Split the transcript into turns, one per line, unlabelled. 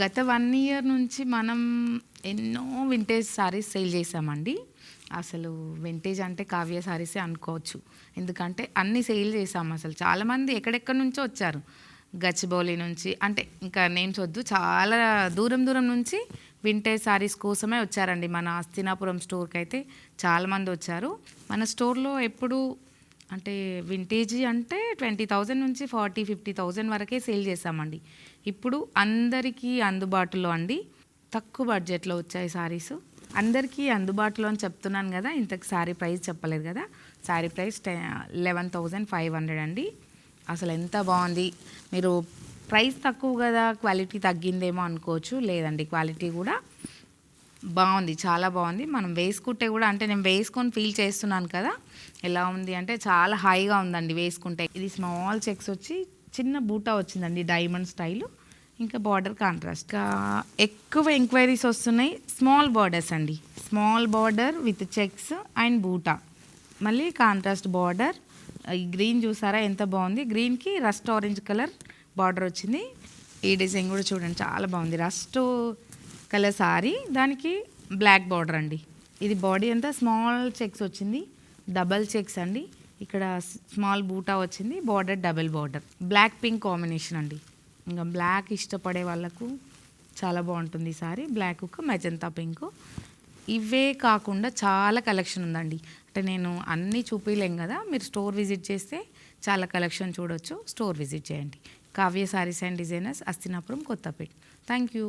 గత 1 ఇయర్ నుంచి మనం ఎన్నో వింటేజ్ సారీస్ సేల్ చేసామండి. అసలు వింటేజ్ అంటే కావ్య సారీసే అనుకోవచ్చు. ఎందుకంటే అన్నీ సేల్ చేసాము. అసలు చాలామంది ఎక్కడెక్కడి నుంచో వచ్చారు. గచ్చిబౌలి నుంచి అంటే ఇంకా నేమ్స్ వద్దు, చాలా దూరం దూరం నుంచి వింటేజ్ సారీస్ కోసమే వచ్చారండి. మన హస్తినాపురం స్టోర్కి అయితే చాలామంది వచ్చారు. మన స్టోర్లో ఎప్పుడు అంటే వింటేజీ అంటే 20,000 నుంచి 40,000-50,000 వరకే సేల్ చేసామండి. ఇప్పుడు అందరికీ అందుబాటులో అండి, తక్కువ బడ్జెట్లో వచ్చాయి సారీస్. అందరికీ అందుబాటులో అని చెప్తున్నాను కదా, ఇంతకు శారీ ప్రైస్ చెప్పలేదు కదా. శారీ ప్రైస్ 11,500 అండి. అసలు ఎంత బాగుంది. మీరు ప్రైస్ తక్కువ కదా, క్వాలిటీ తగ్గిందేమో అనుకోవచ్చు. లేదండి, క్వాలిటీ కూడా బాగుంది, చాలా బాగుంది. మనం వేసుకుంటే కూడా అంటే నేను వేసుకొని ఫీల్ చేస్తున్నాను కదా, ఎలా ఉంది అంటే చాలా హాయిగా ఉందండి వేసుకుంటే. ఇది స్మాల్ చెక్స్ వచ్చి చిన్న బూటా వచ్చిందండి, డైమండ్ స్టైలు. ఇంకా బార్డర్ కాంట్రాస్ట్. ఇంకా ఎక్కువ ఎంక్వైరీస్ వస్తున్నాయి స్మాల్ బార్డర్స్ అండి. Small border with checks and బూటా, మళ్ళీ కాంట్రాస్ట్ బార్డర్. ఈ గ్రీన్ చూసారా ఎంత బాగుంది. గ్రీన్కి రస్ట్ ఆరెంజ్ కలర్ బార్డర్ వచ్చింది. ఈ డిజైన్ కూడా చూడండి చాలా బాగుంది. రస్ట్ కలర్ సారీ, దానికి బ్లాక్ బార్డర్ అండి. ఇది బాడీ అంతా స్మాల్ చెక్స్ వచ్చింది, డబల్ చెక్స్ అండి. ఇక్కడ స్మాల్ బూటా వచ్చింది, border double border. Black pink combination అండి. ఇంకా బ్లాక్ ఇష్టపడే వాళ్ళకు చాలా బాగుంటుంది ఈ సారీ. Black magenta pink. ఇవే కాకుండా చాలా కలెక్షన్ ఉందండి. అంటే నేను అన్నీ చూపించలేం కదా, మీరు స్టోర్ విజిట్ చేస్తే చాలా కలెక్షన్ చూడొచ్చు. స్టోర్ విజిట్ చేయండి. Kavya Sarees and designers, Hastinapuram, Kothapet. Thank you.